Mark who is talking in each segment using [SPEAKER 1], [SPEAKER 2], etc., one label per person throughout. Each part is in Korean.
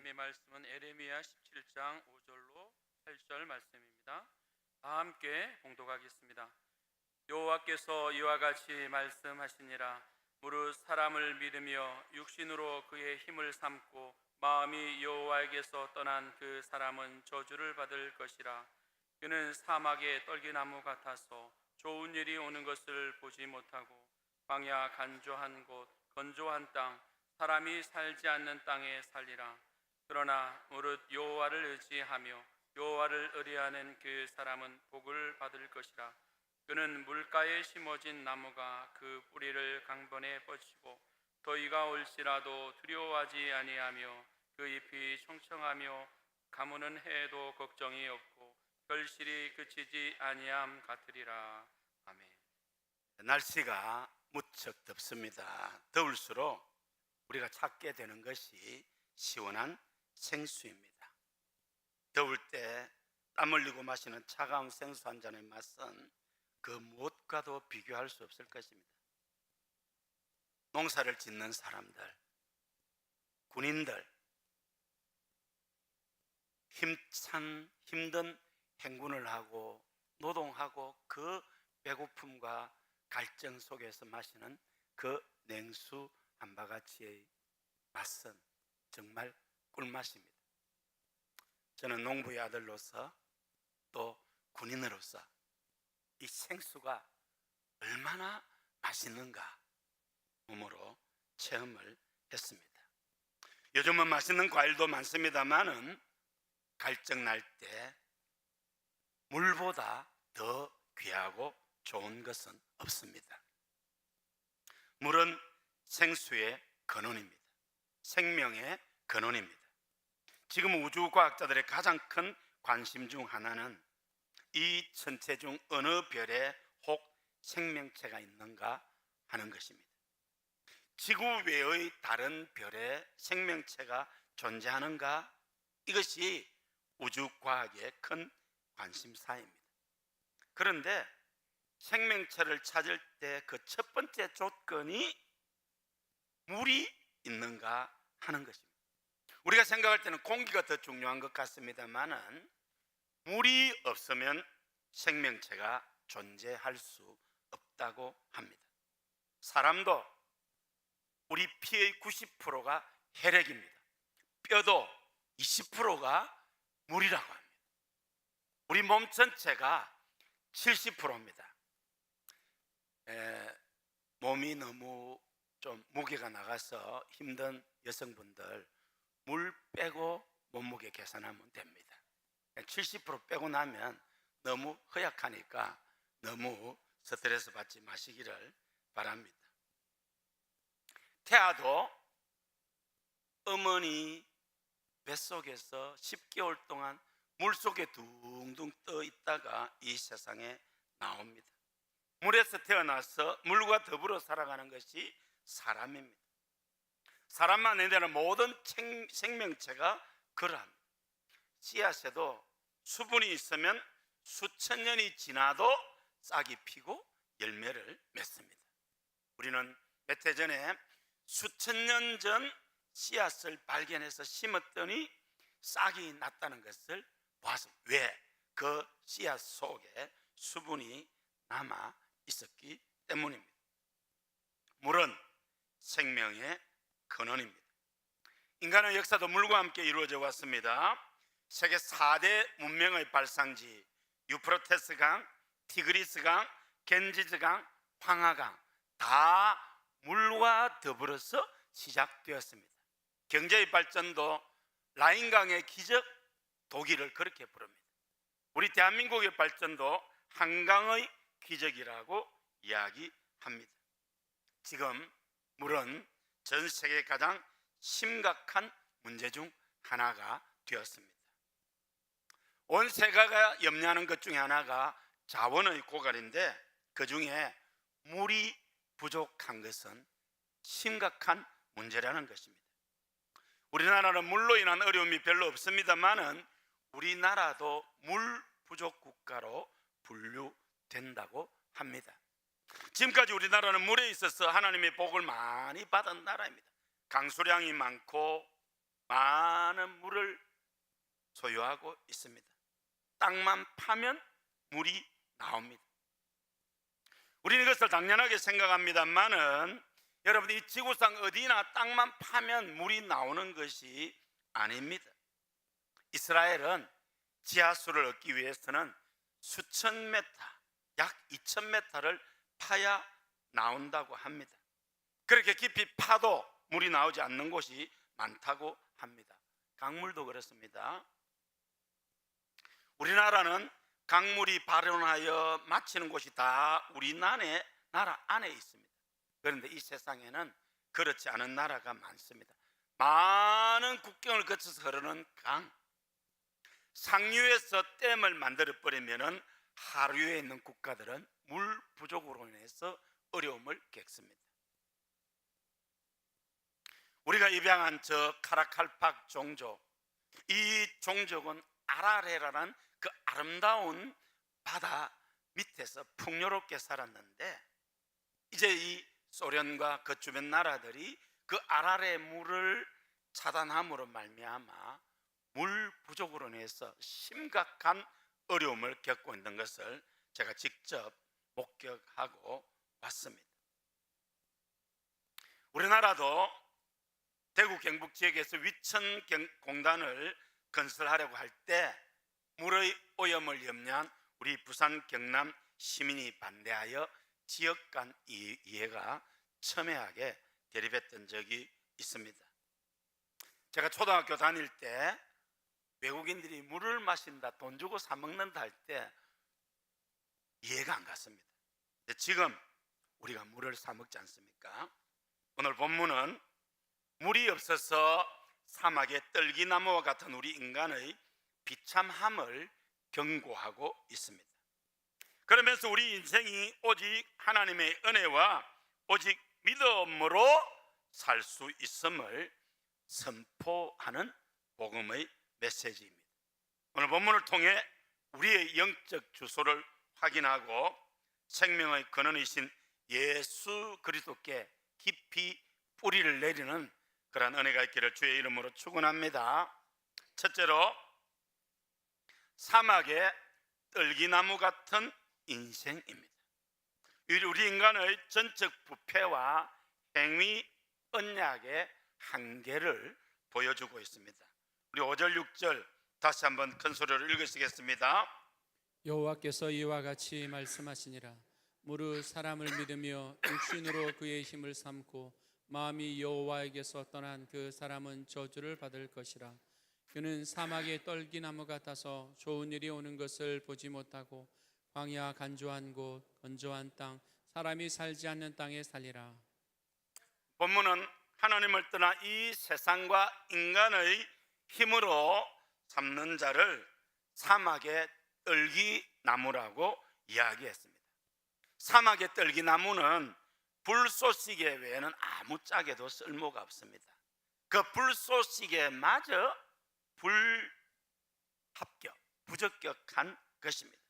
[SPEAKER 1] 하나님의 말씀은 에레미야 17장 5절로 8절 말씀입니다. 다 함께 봉독하겠습니다. 여호와께서 이와 같이 말씀하시니라. 무릇 사람을 믿으며 육신으로 그의 힘을 삼고 마음이 여호와에게서 떠난 그 사람은 저주를 받을 것이라. 그는 사막의 떨기나무 같아서 좋은 일이 오는 것을 보지 못하고 광야 간조한 곳 건조한 땅 사람이 살지 않는 땅에 살리라. 그러나 무릇 여호와를 의지하며 여호와를 의뢰하는 그 사람은 복을 받을 것이라. 그는 물가에 심어진 나무가 그 뿌리를 강변에 뻗치고 더위가 올지라도 두려워하지 아니하며 그 잎이 청청하며 가무는 해에도 걱정이 없고 결실이 그치지 아니함 같으리라. 아멘.
[SPEAKER 2] 날씨가 무척 덥습니다. 더울수록 우리가 찾게 되는 것이 시원한 생수입니다. 더울 때 땀 흘리고 마시는 차가운 생수 한 잔의 맛은 그 무엇과도 비교할 수 없을 것입니다. 농사를 짓는 사람들, 군인들, 힘든 행군을 하고 노동하고 그 배고픔과 갈증 속에서 마시는 그 냉수 한 바가지의 맛은 정말 꿀맛입니다. 저는 농부의 아들로서 또 군인으로서 이 생수가 얼마나 맛있는가 몸으로 체험을 했습니다. 요즘은 맛있는 과일도 많습니다만은 갈증 날 때 물보다 더 귀하고 좋은 것은 없습니다. 물은 생수의 근원입니다. 생명의 근원입니다. 지금 우주과학자들의 가장 큰 관심 중 하나는 이 천체 중 어느 별에 혹 생명체가 있는가 하는 것입니다. 지구 외의 다른 별에 생명체가 존재하는가? 이것이 우주과학의 큰 관심사입니다. 그런데 생명체를 찾을 때 그 첫 번째 조건이 물이 있는가 하는 것입니다. 우리가 생각할 때는 공기가 더 중요한 것 같습니다만은 물이 없으면 생명체가 존재할 수 없다고 합니다. 사람도 우리 피의 90%가 혈액입니다. 뼈도 20%가 물이라고 합니다. 우리 몸 전체가 70%입니다. 몸이 너무 좀 무게가 나가서 힘든 여성분들 물 빼고 몸무게 계산하면 됩니다. 70% 빼고 나면 너무 허약하니까 너무 스트레스 받지 마시기를 바랍니다. 태아도 어머니 뱃속에서 10개월 동안 물속에 둥둥 떠 있다가 이 세상에 나옵니다. 물에서 태어나서 물과 더불어 살아가는 것이 사람입니다. 사람만 아니라 모든 생명체가 그러합니다. 씨앗에도 수분이 있으면 수천 년이 지나도 싹이 피고 열매를 맺습니다. 우리는 몇 해 전에 수천 년 전 씨앗을 발견해서 심었더니 싹이 났다는 것을 보았습니다. 왜? 그 씨앗 속에 수분이 남아 있었기 때문입니다. 물은 생명의 근원입니다. 인간의 역사도 물과 함께 이루어져 왔습니다. 세계 4대 문명의 발상지 유프라테스 강, 티그리스 강, 겐지스 강, 황하강 다 물과 더불어서 시작되었습니다. 경제의 발전도 라인강의 기적, 독일을 그렇게 부릅니다. 우리 대한민국의 발전도 한강의 기적이라고 이야기합니다. 지금 물은 전 세계 가장 심각한 문제 중 하나가 되었습니다. 온 세계가 염려하는 것 중에 하나가 자원의 고갈인데 그 중에 물이 부족한 것은 심각한 문제라는 것입니다. 우리나라는 물로 인한 어려움이 별로 없습니다만은 우리나라도 물 부족 국가로 분류된다고 합니다. 지금까지 우리나라는 물에 있어서 하나님의 복을 많이 받은 나라입니다. 강수량이 많고 많은 물을 소유하고 있습니다. 땅만 파면 물이 나옵니다. 우리는 이것을 당연하게 생각합니다만은 여러분, 이 지구상 어디나 땅만 파면 물이 나오는 것이 아닙니다. 이스라엘은 지하수를 얻기 위해서는 수천 메타, 약 2,000m를 파야 나온다고 합니다. 그렇게 깊이 파도 물이 나오지 않는 곳이 많다고 합니다. 강물도 그렇습니다. 우리나라는 강물이 발원하여 마치는 곳이 다 우리나라 안에 있습니다. 그런데 이 세상에는 그렇지 않은 나라가 많습니다. 많은 국경을 거쳐서 흐르는 강, 상류에서 댐을 만들어 버리면은 하류에 있는 국가들은 물 부족으로 인해서 어려움을 겪습니다. 우리가 입양한 저 카라칼팍 종족, 이 종족은 아라레라는 그 아름다운 바다 밑에서 풍요롭게 살았는데, 이제 이 소련과 그 주변 나라들이 그 아라레 물을 차단함으로 말미암아 물 부족으로 인해서 심각한 어려움을 겪고 있는 것을 제가 직접 목격하고 왔습니다. 우리나라도 대구 경북 지역에서 위천공단을 건설하려고 할 때 물의 오염을 염려한 우리 부산 경남 시민이 반대하여 지역 간 이해가 첨예하게 대립했던 적이 있습니다. 제가 초등학교 다닐 때 외국인들이 물을 마신다, 돈 주고 사 먹는다 할 때 이해가 안 갔습니다. 근데 지금 우리가 물을 사 먹지 않습니까? 오늘 본문은 물이 없어서 사막의 떨기나무와 같은 우리 인간의 비참함을 경고하고 있습니다. 그러면서 우리 인생이 오직 하나님의 은혜와 오직 믿음으로 살 수 있음을 선포하는 복음의 메시지입니다. 오늘 본문을 통해 우리의 영적 주소를 확인하고 생명의 근원이신 예수 그리스도께 깊이 뿌리를 내리는 그러한 은혜가 있기를 주의 이름으로 축원합니다. 첫째로, 사막의 떨기나무 같은 인생입니다. 우리 인간의 전적 부패와 행위 언약의 한계를 보여주고 있습니다. 우리 5절 6절 다시 한번 큰 소리로 읽으시겠습니다.
[SPEAKER 1] 여호와께서 이와 같이 말씀하시니라. 무릇 사람을 믿으며 육신으로 그의 힘을 삼고 마음이 여호와에게서 떠난 그 사람은 저주를 받을 것이라. 그는 사막의 떨기나무 같아서 좋은 일이 오는 것을 보지 못하고 광야 간조한 곳, 건조한 땅, 사람이 살지 않는 땅에 살리라.
[SPEAKER 2] 본문은 하나님을 떠나 이 세상과 인간의 힘으로 삼는 자를 사막의 떨기나무라고 이야기했습니다. 사막의 떨기나무는 불쏘시개 외에는 아무짝에도 쓸모가 없습니다. 그 불쏘시개마저 부적격한 것입니다.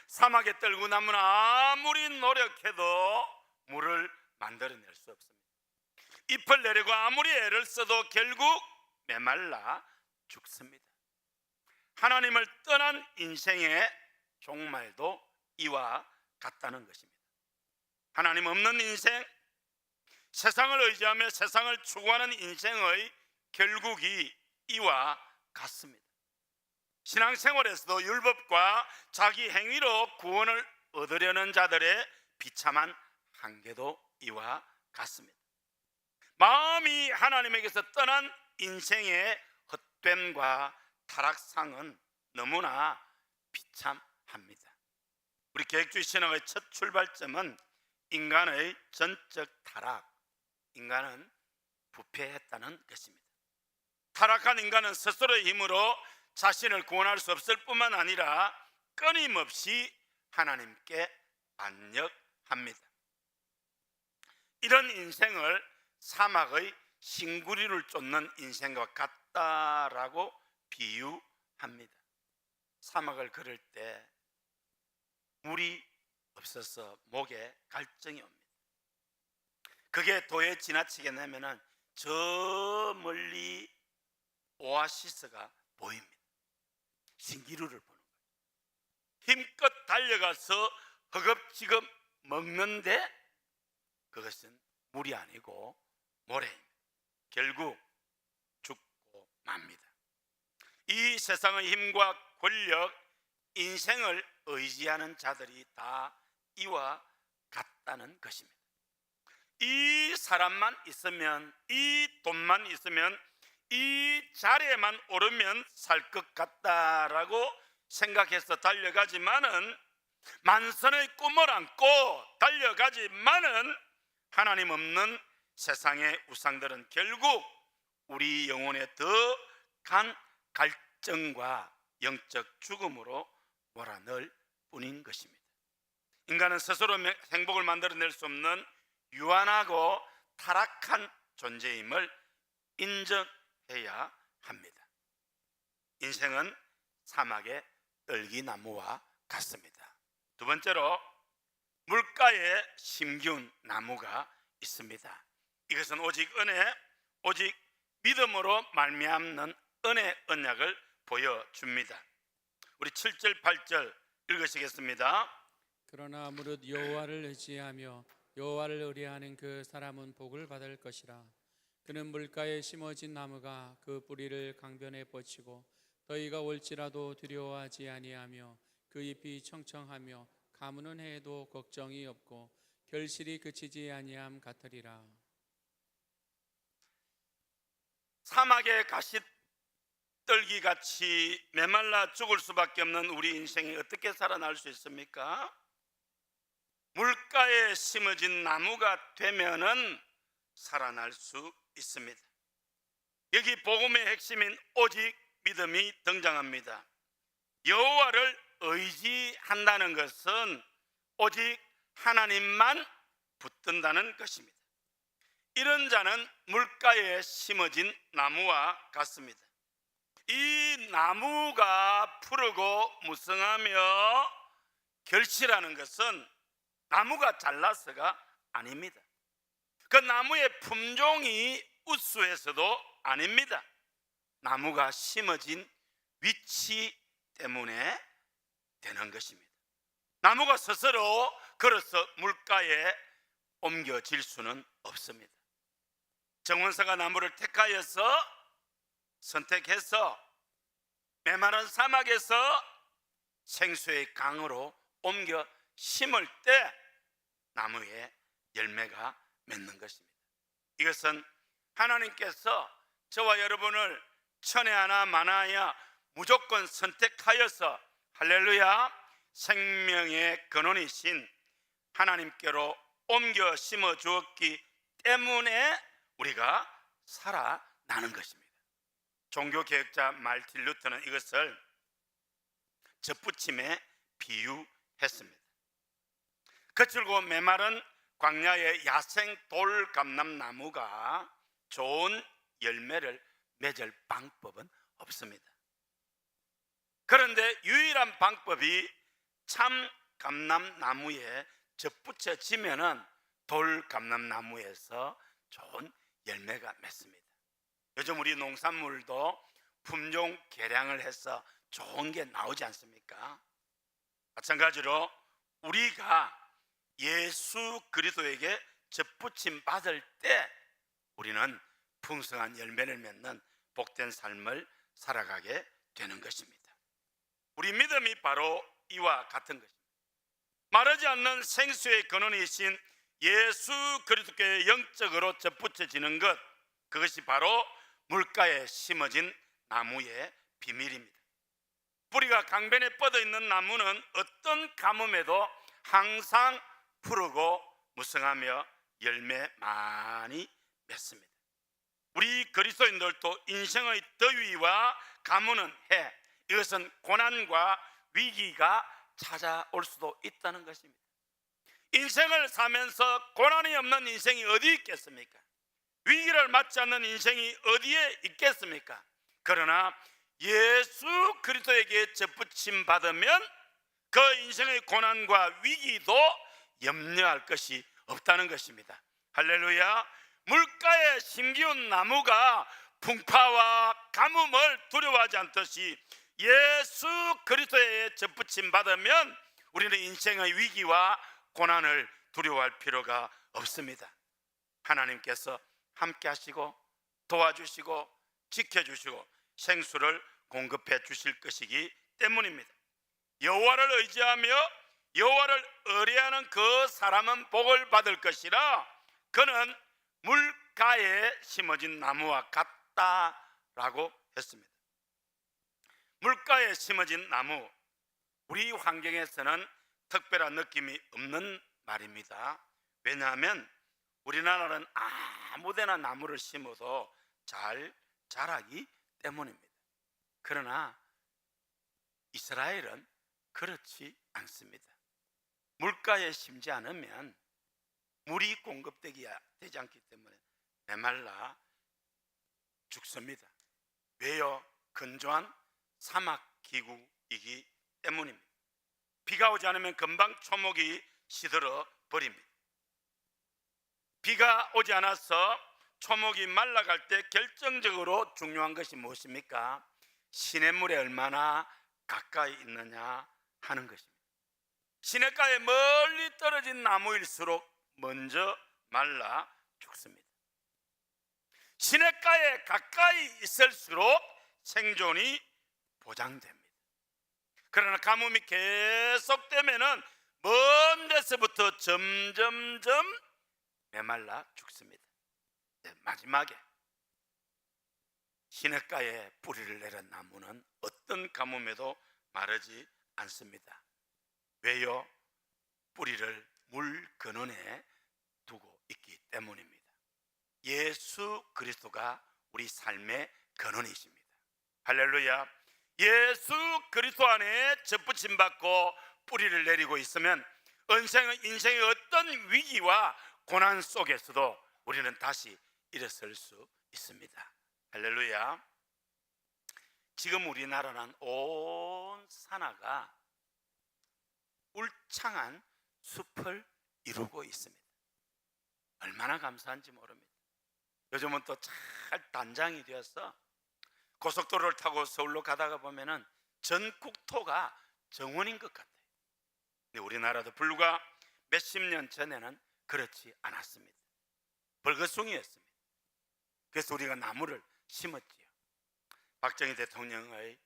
[SPEAKER 2] 사막의 떨기나무는 아무리 노력해도 물을 만들어낼 수 없습니다. 잎을 내리고 아무리 애를 써도 결국 메말라 죽습니다. 하나님을 떠난 인생의 종말도 이와 같다는 것입니다. 하나님 없는 인생, 세상을 의지하며 세상을 추구하는 인생의 결국이 이와 같습니다. 신앙생활에서도 율법과 자기 행위로 구원을 얻으려는 자들의 비참한 한계도 이와 같습니다. 마음이 하나님에게서 떠난 인생의 헛됨과 타락상은 너무나 비참합니다. 우리 계획주의 신앙의 첫 출발점은 인간의 전적 타락, 인간은 부패했다는 것입니다. 타락한 인간은 스스로의 힘으로 자신을 구원할 수 없을 뿐만 아니라 끊임없이 하나님께 반역합니다. 이런 인생을 사막의 신구리를 쫓는 인생과 같다라고 비유합니다. 사막을 걸을 때 물이 없어서 목에 갈증이 옵니다. 그게 도에 지나치게 되면은 저 멀리 오아시스가 보입니다. 신기루를 보는 거예요. 힘껏 달려가서 허겁지겁 먹는데 그것은 물이 아니고 모래입니다. 결국 죽고 맙니다. 이 세상의 힘과 권력, 인생을 의지하는 자들이 다 이와 같다는 것입니다. 이 사람만 있으면, 이 돈만 있으면, 이 자리에만 오르면 살 것 같다라고 생각해서 달려가지만은, 만선의 꿈을 안고 달려가지만은 하나님 없는 세상의 우상들은 결국 우리 영혼에 더 간 갈증과 영적 죽음으로 몰아넣을 뿐인 것입니다. 인간은 스스로 행복을 만들어낼 수 없는 유한하고 타락한 존재임을 인정해야 합니다. 인생은 사막의 떨기나무와 같습니다. 두 번째로 물가에 심기운 나무가 있습니다. 이것은 오직 은혜, 오직 믿음으로 말미암는 은혜 언약을 보여줍니다. 우리 7절 8절 읽으시겠습니다.
[SPEAKER 3] 그러나 무릇 여호와를 의지하며 여호와를 의뢰하는 그 사람은 복을 받을 것이라. 그는 물가에 심어진 나무가 그 뿌리를 강변에 뻗치고 더위가 올지라도 두려워하지 아니하며 그 잎이 청청하며 가무는 해에도 걱정이 없고 결실이 그치지 아니함 같으리라.
[SPEAKER 2] 사막의 가시떨기같이 메말라 죽을 수밖에 없는 우리 인생이 어떻게 살아날 수 있습니까? 물가에 심어진 나무가 되면은 살아날 수 있습니다. 여기 복음의 핵심인 오직 믿음이 등장합니다. 여호와를 의지한다는 것은 오직 하나님만 붙든다는 것입니다. 이런 자는 물가에 심어진 나무와 같습니다. 이 나무가 푸르고 무성하며 결실하는 것은 나무가 잘나서가 아닙니다. 그 나무의 품종이 우수해서도 아닙니다. 나무가 심어진 위치 때문에 되는 것입니다. 나무가 스스로 걸어서 물가에 옮겨질 수는 없습니다. 정원사가 나무를 선택해서 메마른 사막에서 생수의 강으로 옮겨 심을 때 나무에 열매가 맺는 것입니다. 이것은 하나님께서 저와 여러분을 천에 하나 만하야 무조건 선택하여서 할렐루야 생명의 근원이신 하나님께로 옮겨 심어 주었기 때문에 우리가 살아나는 것입니다. 종교개혁자 말틴 루터는 이것을 젖붙임에 비유했습니다. 거칠고 메마른 광야의 야생 돌감람나무가 좋은 열매를 맺을 방법은 없습니다. 그런데 유일한 방법이 참 감람나무에 젖붙여지면은 돌감람나무에서 좋은 열매가 맺습니다. 요즘 우리 농산물도 품종 개량을 해서 좋은 게 나오지 않습니까? 마찬가지로 우리가 예수 그리스도에게 젖붙임 받을 때 우리는 풍성한 열매를 맺는 복된 삶을 살아가게 되는 것입니다. 우리 믿음이 바로 이와 같은 것입니다. 마르지 않는 생수의 근원이신 예수 그리스도께 영적으로 젖붙여지는 것, 그것이 바로 물가에 심어진 나무의 비밀입니다. 뿌리가 강변에 뻗어 있는 나무는 어떤 가뭄에도 항상 푸르고 무성하며 열매 많이 맺습니다. 우리 그리스도인들도 인생의 더위와 가뭄은 해, 이것은 고난과 위기가 찾아올 수도 있다는 것입니다. 인생을 사면서 고난이 없는 인생이 어디 있겠습니까? 위기를 맞지 않는 인생이 어디에 있겠습니까? 그러나 예수 그리스도에게 젖붙임 받으면 그 인생의 고난과 위기도 염려할 것이 없다는 것입니다. 할렐루야. 물가에 심기운 나무가 풍파와 가뭄을 두려워하지 않듯이 예수 그리스도의 접붙임 받으면 우리는 인생의 위기와 고난을 두려워할 필요가 없습니다. 하나님께서 함께 하시고 도와주시고 지켜주시고 생수를 공급해 주실 것이기 때문입니다. 여호와를 의지하며 여호와를 의뢰하는 그 사람은 복을 받을 것이라. 그는 물가에 심어진 나무와 같다라고 했습니다. 물가에 심어진 나무, 우리 환경에서는 특별한 느낌이 없는 말입니다. 왜냐하면 우리나라는 아무데나 나무를 심어도 잘 자라기 때문입니다. 그러나 이스라엘은 그렇지 않습니다. 물가에 심지 않으면 물이 공급되지 않기 때문에 메말라 죽습니다. 왜요? 건조한 사막 기구이기 때문입니다. 비가 오지 않으면 금방 초목이 시들어 버립니다. 비가 오지 않아서 초목이 말라갈 때 결정적으로 중요한 것이 무엇입니까? 시냇물에 얼마나 가까이 있느냐 하는 것입니다. 시냇가에 멀리 떨어진 나무일수록 먼저 말라 죽습니다. 시냇가에 가까이 있을수록 생존이 보장됩니다. 그러나 가뭄이 계속되면은 먼 데서부터 점점점 메말라 죽습니다. 마지막에 시냇가에 뿌리를 내린 나무는 어떤 가뭄에도 마르지 않습니다. 왜요? 뿌리를 물 근원에 두고 있기 때문입니다. 예수 그리스도가 우리 삶의 근원이십니다. 할렐루야. 예수 그리스도 안에 접붙임 받고 뿌리를 내리고 있으면 인생의 어떤 위기와 고난 속에서도 우리는 다시 일어설 수 있습니다. 할렐루야. 지금 우리나라는 온 산하가 울창한 숲을 이루고 있습니다. 얼마나 감사한지 모릅니다. 요즘은 또 잘 단장이 되어서 고속도로를 타고 서울로 가다가 보면은 전 국토가 정원인 것 같아요. 근데 우리나라도 불과 몇십 년 전에는 그렇지 않았습니다. 벌거숭이였습니다. 그래서 우리가 나무를 심었지요. 박정희 대통령의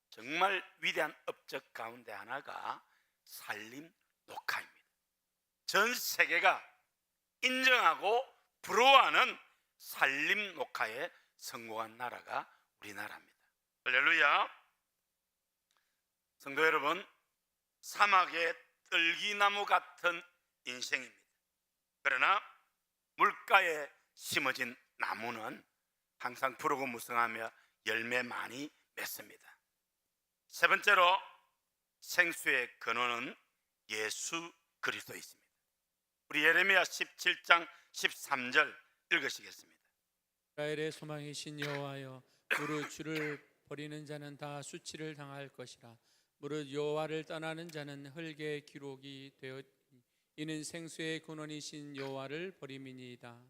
[SPEAKER 2] 정말 위대한 업적 가운데 하나가 산림 녹화입니다. 전 세계가 인정하고 부러워하는 산림 녹화에 성공한 나라가 우리나라입니다. 할렐루야. 성도 여러분, 사막의 떨기나무 같은 인생입니다. 그러나 물가에 심어진 나무는 항상 푸르고 무성하며 열매 많이 맺습니다. 세 번째로 생수의 근원은 예수 그리스도 있습니다. 우리 예레미야 17장 13절 읽으시겠습니다.
[SPEAKER 3] 이스라엘의 소망이신 여호와여, 무릇 주를 버리는 자는 다 수치를 당할 것이라. 무릇 여호와를 떠나는 자는 흙의 기록이 되었. 이는 생수의 근원이신 여호와를 버림이니이다.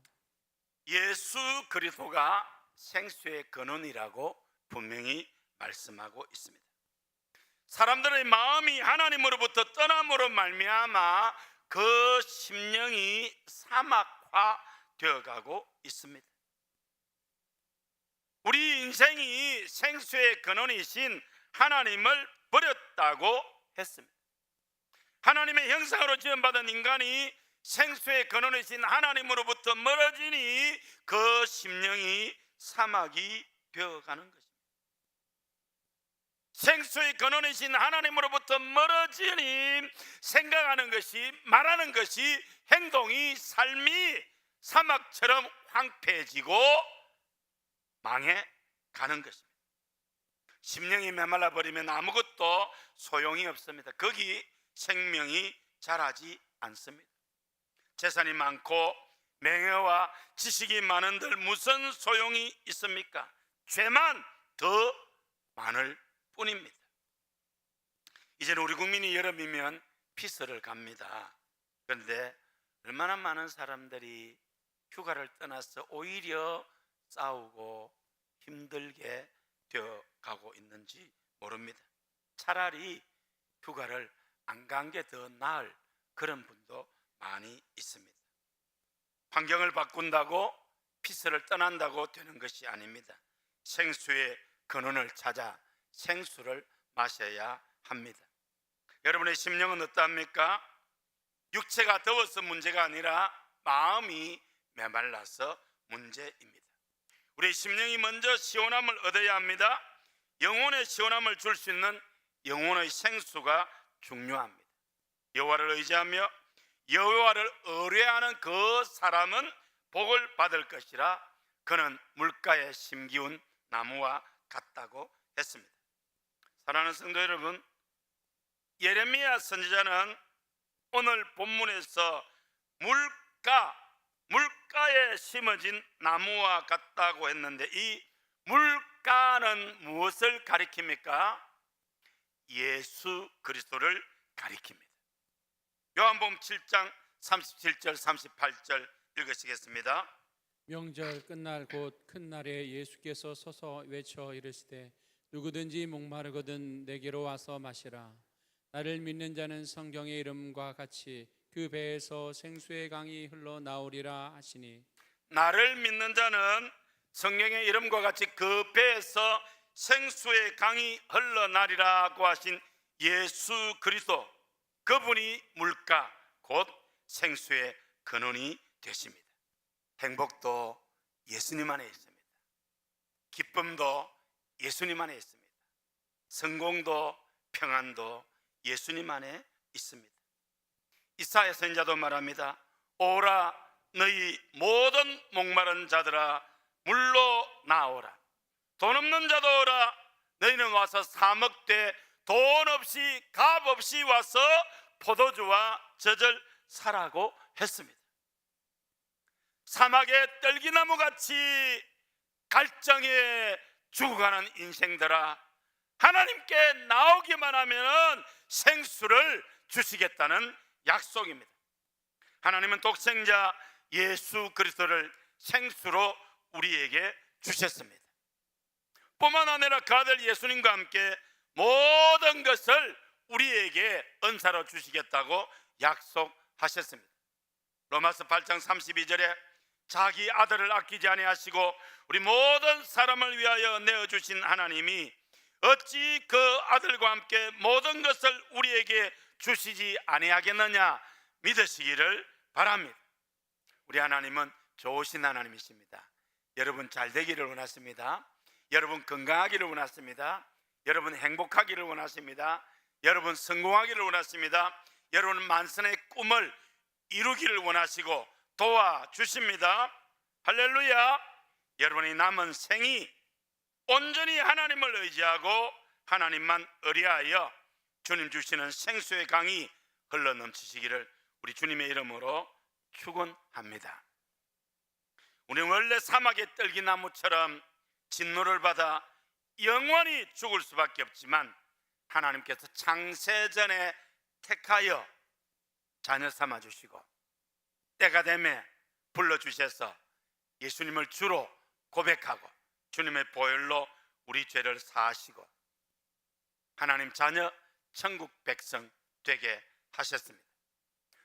[SPEAKER 2] 예수 그리스도가 생수의 근원이라고 분명히 말씀하고 있습니다. 사람들의 마음이 하나님으로부터 떠남으로 말미암아 그 심령이 사막화 되어가고 있습니다. 우리 인생이 생수의 근원이신 하나님을 버렸다고 했습니다. 하나님의 형상으로 지음받은 인간이 생수의 근원이신 하나님으로부터 멀어지니 그 심령이 사막이 되어가는 것입니다. 생수의 근원이신 하나님으로부터 멀어지니 생각하는 것이, 말하는 것이, 행동이, 삶이 사막처럼 황폐해지고 망해가는 것입니다. 심령이 메말라 버리면 아무것도 소용이 없습니다. 거기 생명이 자라지 않습니다. 재산이 많고 명예와 지식이 많은들 무슨 소용이 있습니까? 죄만 더 많을 뿐입니다. 이제는 우리 국민이 여름이면 피서를 갑니다. 그런데 얼마나 많은 사람들이 휴가를 떠나서 오히려 싸우고 힘들게 되어 가고 있는지 모릅니다. 차라리 휴가를 안 간 게 더 나을 그런 분도 많이 있습니다. 환경을 바꾼다고 피서를 떠난다고 되는 것이 아닙니다. 생수의 근원을 찾아 생수를 마셔야 합니다. 여러분의 심령은 어떠합니까? 육체가 더워서 문제가 아니라 마음이 메말라서 문제입니다. 우리 심령이 먼저 시원함을 얻어야 합니다. 영혼의 시원함을 줄 수 있는 영혼의 생수가 중요합니다. 여호와를 의지하며 여호와를 의뢰하는 그 사람은 복을 받을 것이라. 그는 물가에 심기운 나무와 같다고 했습니다. 사랑하는 성도 여러분, 예레미야 선지자는 오늘 본문에서 물가에 심어진 나무와 같다고 했는데, 이 물가는 무엇을 가리킵니까? 예수 그리스도를 가리킵니다. 요한복음 7장 37절 38절 읽으시겠습니다.
[SPEAKER 3] 명절 끝날 곧 큰 날에 예수께서 서서 외쳐 이르시되 누구든지 목마르거든 내게로 와서 마시라. 나를 믿는 자는 성경의 이름과 같이 그 배에서 생수의 강이 흘러나오리라 하시니,
[SPEAKER 2] 나를 믿는 자는 성경의 이름과 같이 그 배에서 생수의 강이 흘러나리라고 하신 예수 그리스도, 그분이 물가 곧 생수의 근원이 되십니다. 행복도 예수님 안에 있습니다. 기쁨도 예수님 안에 있습니다. 성공도 평안도 예수님 안에 있습니다. 이사야 선지자도 말합니다. 오라 너희 모든 목마른 자들아 물로 나오라. 돈 없는 자도 오라. 너희는 와서 사 먹되 돈 없이 값 없이 와서 포도주와 젖을 사라고 했습니다. 사막의 떨기나무같이 갈증에 죽어가는 인생들아, 하나님께 나오기만 하면 생수를 주시겠다는 약속입니다. 하나님은 독생자 예수 그리스도를 생수로 우리에게 주셨습니다. 뿐만 아니라 그 아들 예수님과 함께 모든 것을 우리에게 은사로 주시겠다고 약속하셨습니다. 로마서 8장 32절에 자기 아들을 아끼지 아니하시고 우리 모든 사람을 위하여 내어주신 하나님이 어찌 그 아들과 함께 모든 것을 우리에게 주시지 아니하겠느냐 믿으시기를 바랍니다. 우리 하나님은 좋으신 하나님이십니다. 여러분 잘 되기를 원하십니다. 여러분 건강하기를 원하십니다. 여러분 행복하기를 원하십니다. 여러분 성공하기를 원하십니다. 여러분 만선의 꿈을 이루기를 원하시고 도와주십니다. 할렐루야. 여러분의 남은 생이 온전히 하나님을 의지하고 하나님만 의뢰하여 주님 주시는 생수의 강이 흘러넘치시기를 우리 주님의 이름으로 축원합니다. 우리는 원래 사막의 떨기나무처럼 진노를 받아 영원히 죽을 수밖에 없지만 하나님께서 창세전에 택하여 자녀 삼아주시고 때가 되면 불러주셔서 예수님을 주로 고백하고 주님의 보혈로 우리 죄를 사하시고 하나님 자녀 천국 백성 되게 하셨습니다.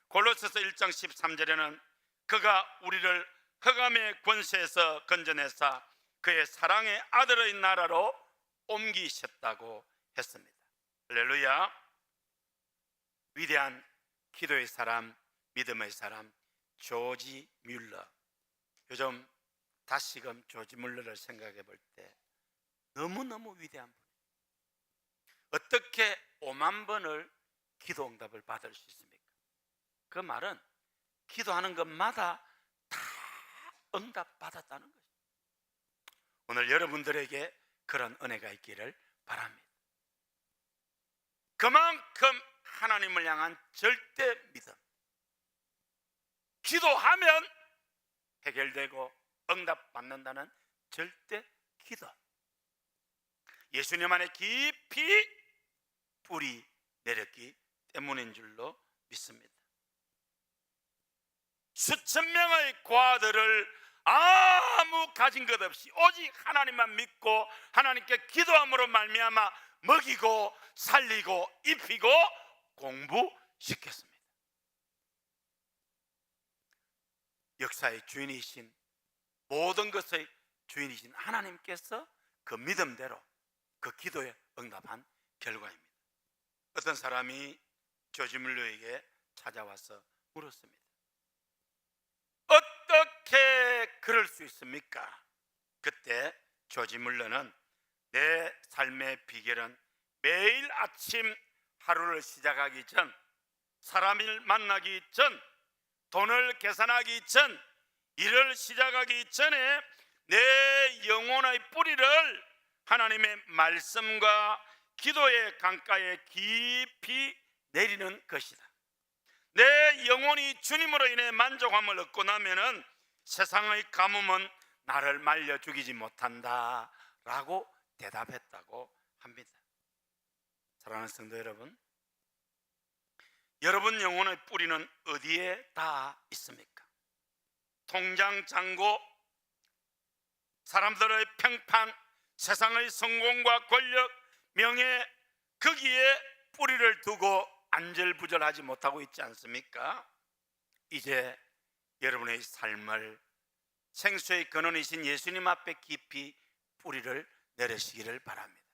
[SPEAKER 2] 골로새서 1장 13절에는 그가 우리를 흑암의 권세에서 건져내사 그의 사랑의 아들의 나라로 옮기셨다고 했습니다. 할렐루야. 위대한 기도의 사람, 믿음의 사람 조지 뮬러. 요즘 다시금 조지 뮬러를 생각해 볼 때 너무너무 위대한 분. 어떻게 5만 번을 기도 응답을 받을 수 있습니까? 그 말은 기도하는 것마다 다 응답 받았다는 거죠. 오늘 여러분들에게 그런 은혜가 있기를 바랍니다. 그만큼 하나님을 향한 절대 믿음. 기도하면 해결되고 응답 받는다는 절대 기도. 예수님 안에 깊이 뿌리 내렸기 때문인 줄로 믿습니다. 수천 명의 과들을 아무 가진 것 없이 오직 하나님만 믿고 하나님께 기도함으로 말미암아 먹이고 살리고 입히고 공부시켰습니다. 역사의 주인이신, 모든 것의 주인이신 하나님께서 그 믿음대로 그 기도에 응답한 결과입니다. 어떤 사람이 조지 물러에게 찾아와서 물었습니다. 어떻게 그럴 수 있습니까? 그때 조지 물러는 내 삶의 비결은 매일 아침 하루를 시작하기 전, 사람을 만나기 전, 돈을 계산하기 전, 일을 시작하기 전에 내 영혼의 뿌리를 하나님의 말씀과 기도의 강가에 깊이 내리는 것이다. 내 영혼이 주님으로 인해 만족함을 얻고 나면은 세상의 가뭄은 나를 말려 죽이지 못한다 라고 대답했다고 합니다. 사랑하는 성도 여러분, 여러분 영혼의 뿌리는 어디에 다 있습니까? 통장 잔고, 사람들의 평판, 세상의 성공과 권력, 명예, 거기에 뿌리를 두고 안절부절하지 못하고 있지 않습니까? 이제 여러분의 삶을 생수의 근원이신 예수님 앞에 깊이 뿌리를 내리시기를 바랍니다.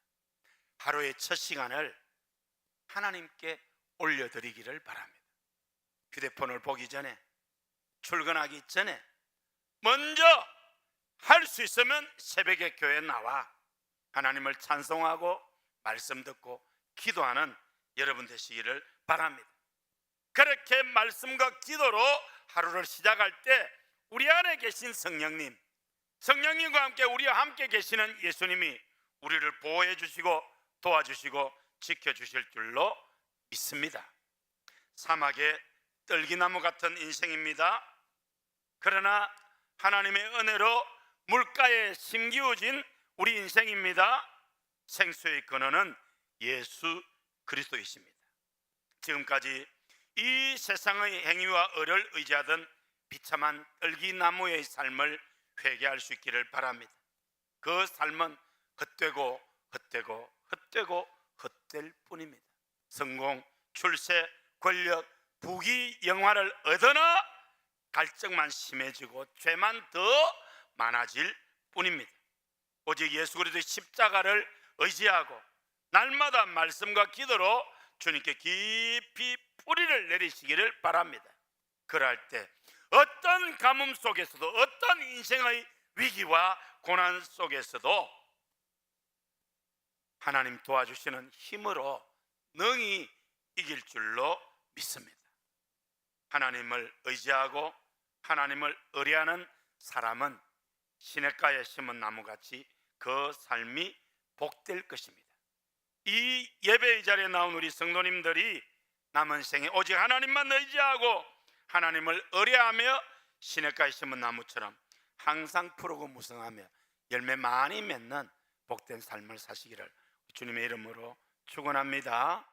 [SPEAKER 2] 하루의 첫 시간을 하나님께 올려드리기를 바랍니다. 휴대폰을 보기 전에, 출근하기 전에 먼저 할 수 있으면 새벽에 교회 나와 하나님을 찬송하고 말씀 듣고 기도하는 여러분 되시기를 바랍니다. 그렇게 말씀과 기도로 하루를 시작할 때 우리 안에 계신 성령님과 함께 우리와 함께 계시는 예수님이 우리를 보호해 주시고 도와주시고 지켜주실 줄로 믿습니다. 사막의 떨기나무 같은 인생입니다. 그러나 하나님의 은혜로 물가에 심기워진 우리 인생입니다. 생수의 근원은 예수 그리스도이십니다. 지금까지 이 세상의 행위와 을을 의지하던 비참한 떨기나무의 삶을 회개할 수 있기를 바랍니다. 그 삶은 헛되고 헛될 뿐입니다. 성공, 출세, 권력, 부귀, 영화를 얻으나 갈증만 심해지고 죄만 더 많아질 뿐입니다. 오직 예수 그리스도의 십자가를 의지하고 날마다 말씀과 기도로 주님께 깊이 뿌리를 내리시기를 바랍니다. 그럴 때 어떤 가뭄 속에서도, 어떤 인생의 위기와 고난 속에서도 하나님 도와주시는 힘으로 능히 이길 줄로 믿습니다. 하나님을 의지하고 하나님을 의뢰하는 사람은 시냇가에 심은 나무같이 그 삶이 복될 것입니다. 이 예배의 자리에 나온 우리 성도님들이 남은 생에 오직 하나님만 의지하고 하나님을 의뢰하며 시냇가에 심은 나무처럼 항상 푸르고 무성하며 열매 많이 맺는 복된 삶을 사시기를 주님의 이름으로 축원합니다.